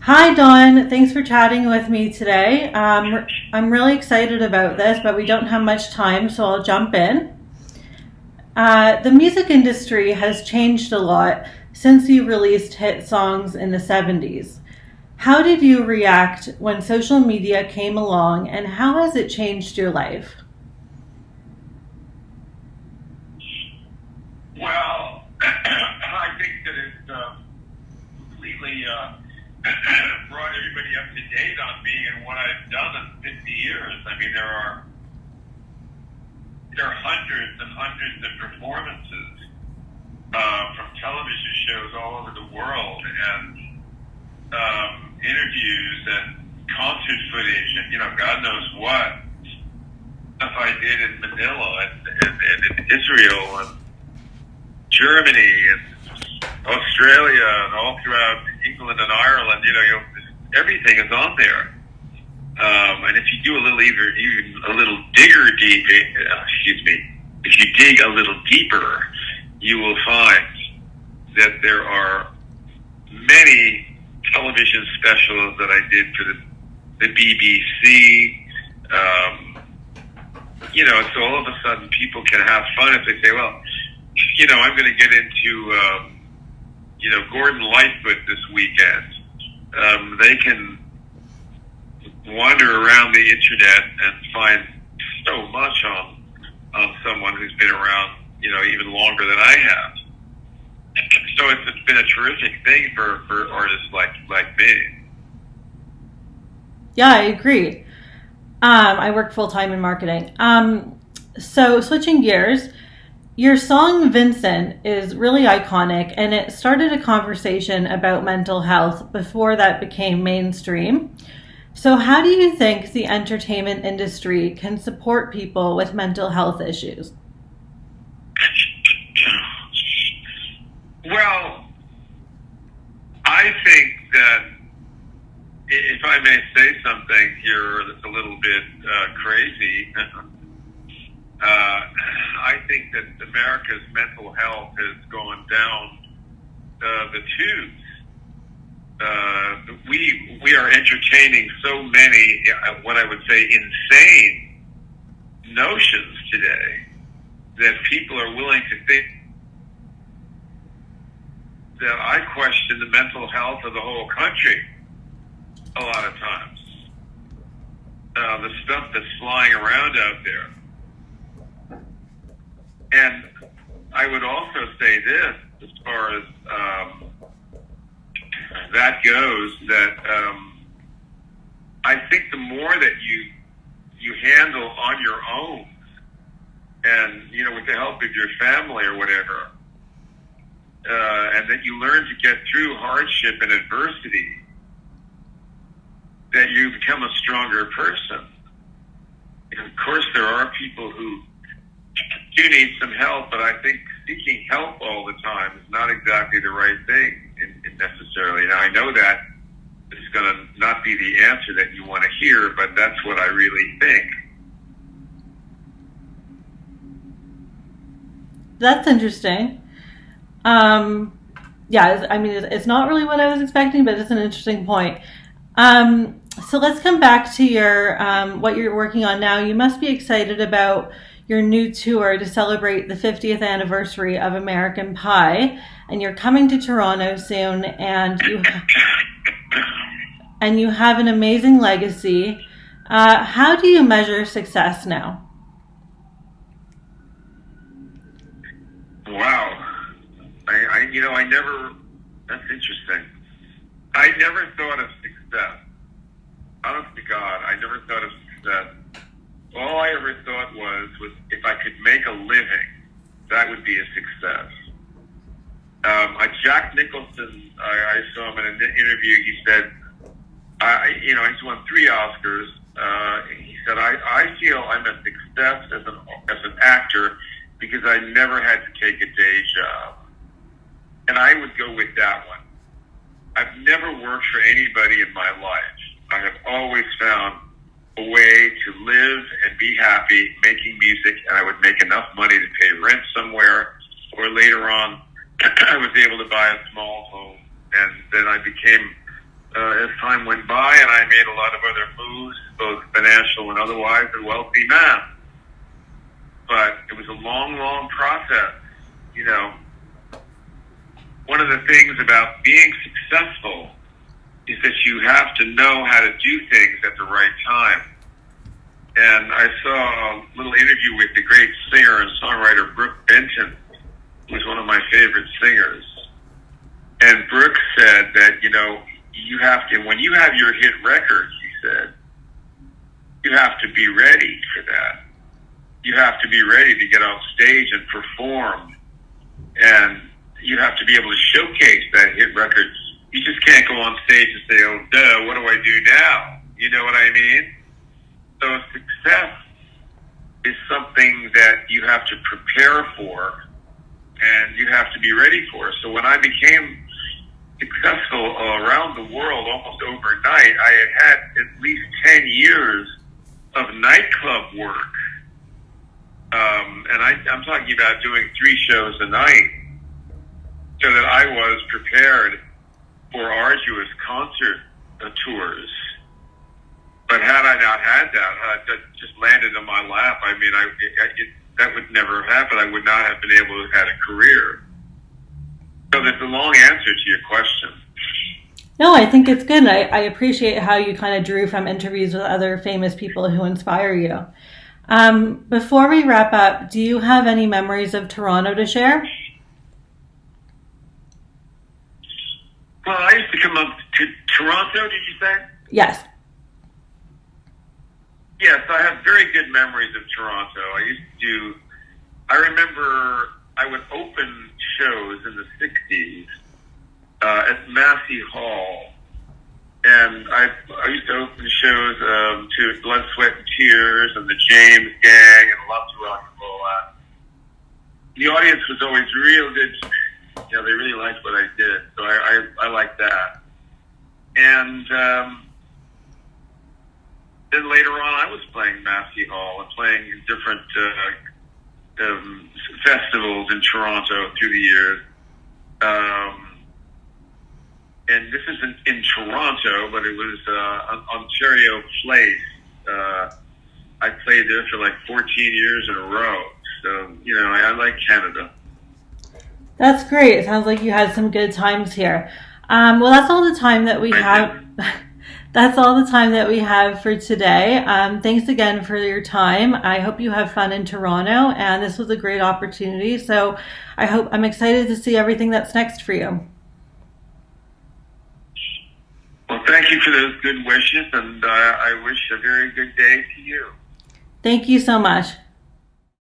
Hi, Dawn. Thanks for chatting with me today. I'm really excited about this, but we don't have much time, so I'll jump in. The music industry has changed a lot since you released hit songs in the 70s. How did you react when social media came along, and how has it changed your life? Well, I think that it completely brought everybody up to date on me and what I've done in 50 years. I mean, there are hundreds and hundreds of performances from television shows all over the world, and interviews and concert footage, and God knows what stuff I did in Manila and in Israel and Germany and Australia and all throughout England and Ireland. Everything is on there. And if you do a little even a little digger deep, excuse me, if you dig a little deeper, you will find that there are many television specials that I did for the BBC. So all of a sudden people can have fun if they say, well, I'm going to get into, Gordon Lightfoot this weekend. They can wander around the internet and find so much on someone who's been around, even longer than I have. So it's been a terrific thing for artists like me. Yeah, I agree. I work full time in marketing. So switching gears, your song Vincent is really iconic and it started a conversation about mental health before that became mainstream. So, how do you think the entertainment industry can support people with mental health issues? Well, I think that if I may say something here that's a little bit crazy, I think that America's mental health has gone down the tubes. We are entertaining so many, what I would say, insane notions today that people are willing to think that I question the mental health of the whole country a lot of times. The stuff that's flying around out there. And I would also say this, as far as that goes, that I think the more that you handle on your own, and with the help of your family or whatever, and that you learn to get through hardship and adversity, that you become a stronger person. And of course, there are people who do need some help, but I think seeking help all the time is not exactly the right thing necessarily. Now, I know that it's going to not be the answer that you want to hear, but that's what I really think. That's interesting. Yeah, I mean, it's not really what I was expecting, but it's an interesting point. So let's come back to your what you're working on now. You must be excited about your new tour to celebrate the 50th anniversary of American Pie, and you're coming to Toronto soon, and you have an amazing legacy. How do you measure success now? Wow. I never, that's interesting. I never thought of success. Honest to God, I never thought of success. All I ever thought was if I could make a living, that would be a success. Jack Nicholson, I saw him in an interview. He said, he's won 3 Oscars. He said, I feel I'm a success as an actor because I never had to take a day job. And I would go with that one. I've never worked for anybody in my life. I have always found a way to live and be happy making music, and I would make enough money to pay rent somewhere, or later on I was able to buy a small home, and then I became as time went by, and I made a lot of other moves, both financial and otherwise, a wealthy man. But it was a long, long process. You know, one of the things about being successful is that you have to know how to do things at the right time. And I saw a little interview with the great singer and songwriter Brooke Benton, who was one of my favorite singers. And Brooke said that, you know, you have to, when you have your hit record, he said, you have to be ready for that. You have to be ready to get on stage and perform. And you have to be able to showcase that hit record. You just can't go on stage and say, oh, duh, what do I do now? You know what I mean? So success is something that you have to prepare for and you have to be ready for. So when I became successful around the world almost overnight, I had at least 10 years of nightclub work. And I'm talking about doing 3 shows a night so that I was prepared for arduous concert tours. But had I not had that, had that just landed in my lap, I mean, that would never have happened. I would not have been able to have had a career. So that's a long answer to your question. No, I think it's good. I appreciate how you kind of drew from interviews with other famous people who inspire you. Before we wrap up, do you have any memories of Toronto to share? Well, I used to come up to Toronto, did you say? Yes. Yes, I have very good memories of Toronto. I remember I would open shows in the 60s at Massey Hall. And I used to open shows to Blood, Sweat, and Tears and the James Gang and Love to Rock and Roll. The audience was always real good to me. You know, they really liked what I did. So I liked that. And then later on, I was playing Massey Hall and playing in different festivals in Toronto through the years. And this isn't in Toronto, but it was on Ontario Place. I played there for like 14 years in a row. So, you know, I like Canada. That's great. It sounds like you had some good times here. Well, that's all the time that we have. That's all the time that we have for today. Thanks again for your time. I hope you have fun in Toronto, and this was a great opportunity. So I'm excited to see everything that's next for you. Well, thank you for those good wishes, and I wish a very good day to you. Thank you so much.